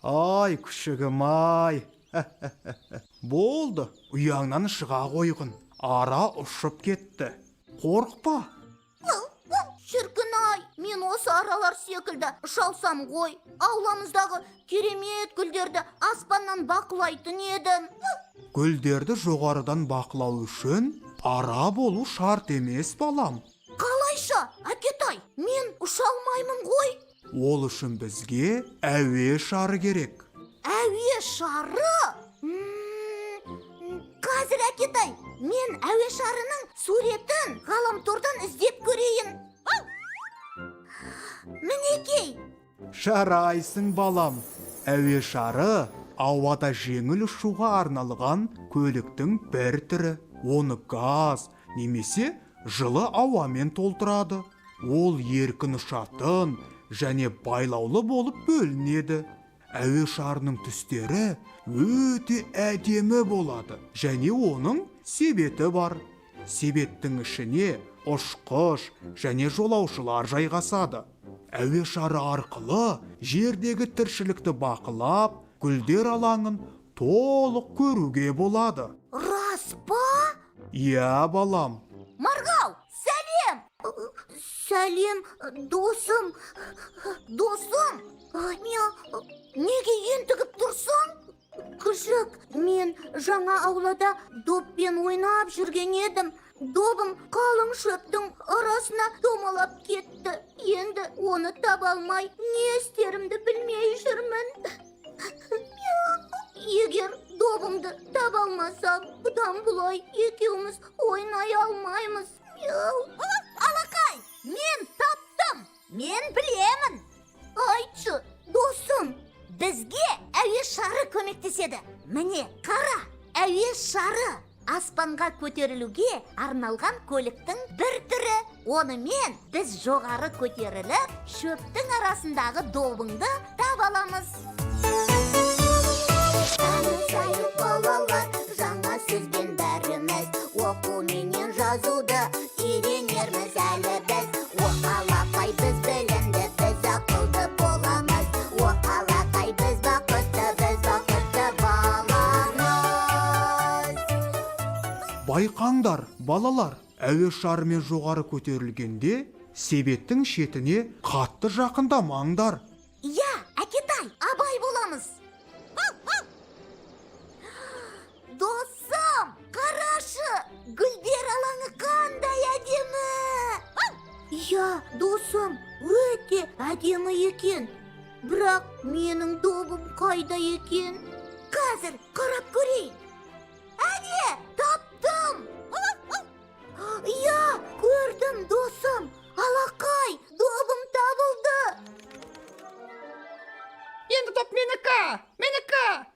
Ай, күшігім ай. Болды, ұяңнан шыға қойғын. Ара ұшып кетті. Қорықпа. Шіркін-ай, мен осы аралар секілді ұшалсам ғой. Ауламыздағы керемет гүлдерді аспаннан бақылайтын едім. Гүлдерді жоғарыдан бақылау үшін ара болу шарт емес, балам. Қалайша, әкетай, мен ұшалмаймын ғой. Ол үшін бізге әуе шары керек. Әуе шары? Қазір, әкетай, мен әуе шарының суретін ғаламтордан іздеп көрейін. Мінекей. Шарайсың, балам. Әуе шары ауада жеңіл ұшуға арналған көліктің бір түрі. Оны газ немесе жылы ауамен толтырады. Ол еркін ұшатын және байлаулы болып бөлінеді. Әуе шарының түстері өте әдемі болады, және оның себеті бар. Себеттің ішіне ұшқыш және жолаушылар жайғасады. Әуе шары арқылы жердегі тіршілікті бақылап, гүлдер алаңын толық көруге болады. Рас па? Иә, балам. Марғау, сәлем! Сәлем, досым. Досым, неге ентігіп тұрсың? Күшік, мен жаңа аулада доппен ойнап жүрген едім. Добым қалың шөптің арасына домалап кетті. Енді оны таба алмай, не істерімді білмей жүрмін. Егер добымды таба алмасам, бұдан бұлай екеуміз ойнай алмаймыз. Алақай, мен таптым. Мен білемін. Айтшы, досым, бізге әуе шары көмектеседі. Міне, қара, әуе шары аспанға көтерілуге арналған көліктің бір түрі. Онымен біз жоғары көтеріліп, шөптің арасындағы добыңды таба аламыз. Танысайық балалар, жаңа сөзбен бәріміз, оқу менен жазуды үйренерміз әлі біз. Алақай, біз білімді, біз ақылды боламыз. Алақай, біз бақытты боламыз. Байқаңдар, балалар, әуе шарымен жоғары көтерілгенде себеттің шетіне қатты жақындамаңдар. Иә, әкетай, абай боламыз. Досым, қарашы, гүлдер алаңы қандай әдемі. Иә, досым, өте әдемі екен. Бірақ менің добым қайда екен? Қазір қарап көрейін. Әне, таптым. Иә, көрдім, досым. Алақай, добым табылды. Енді топ менікі,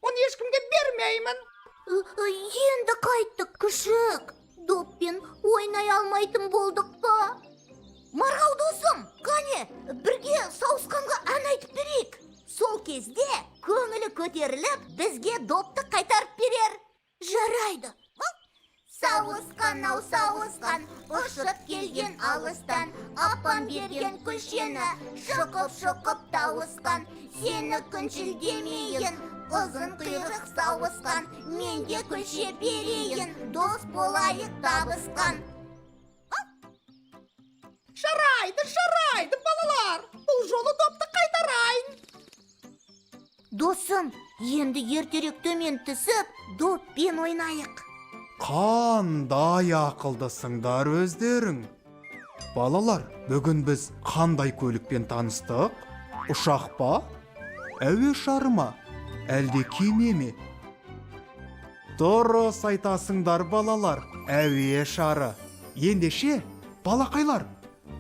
оны ешкімге бермеймін. Енді қайттық, күшік. Доппен ойнай алмайтын болдық па? Марғау, досым, қане, бірге сауысқанға ән айтып берейік. Сол кезде көңілі көтеріліп, бізге допты қайтарып берер. Жарайды. Сауысқан, сауысқан, ұшып келген алыстан, апам берген күлшені шұқып тауысқан. Сені күншілдемейін, ұзын құйрық сауысқан, менде күлше берейін, дос болайық табысқан. Жарайды, балалар, бұл жолы допты қайтарайын. Досым, енді ертерек төмен түсіп, доппен ойнайық. Қандай ақылдысыңдар өздерің. Балалар, бүгін біз қандай көлікпен таныстық? Ұшақ па? Әуе шары ма? Әлде кеме ме? Дұрыс айтасыңдар, балалар, әуе шары. Ендеше, балақайлар,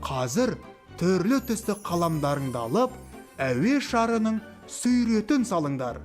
қазір түрлі түсті қаламдарыңды алып, әуе шарының суретін салыңдар.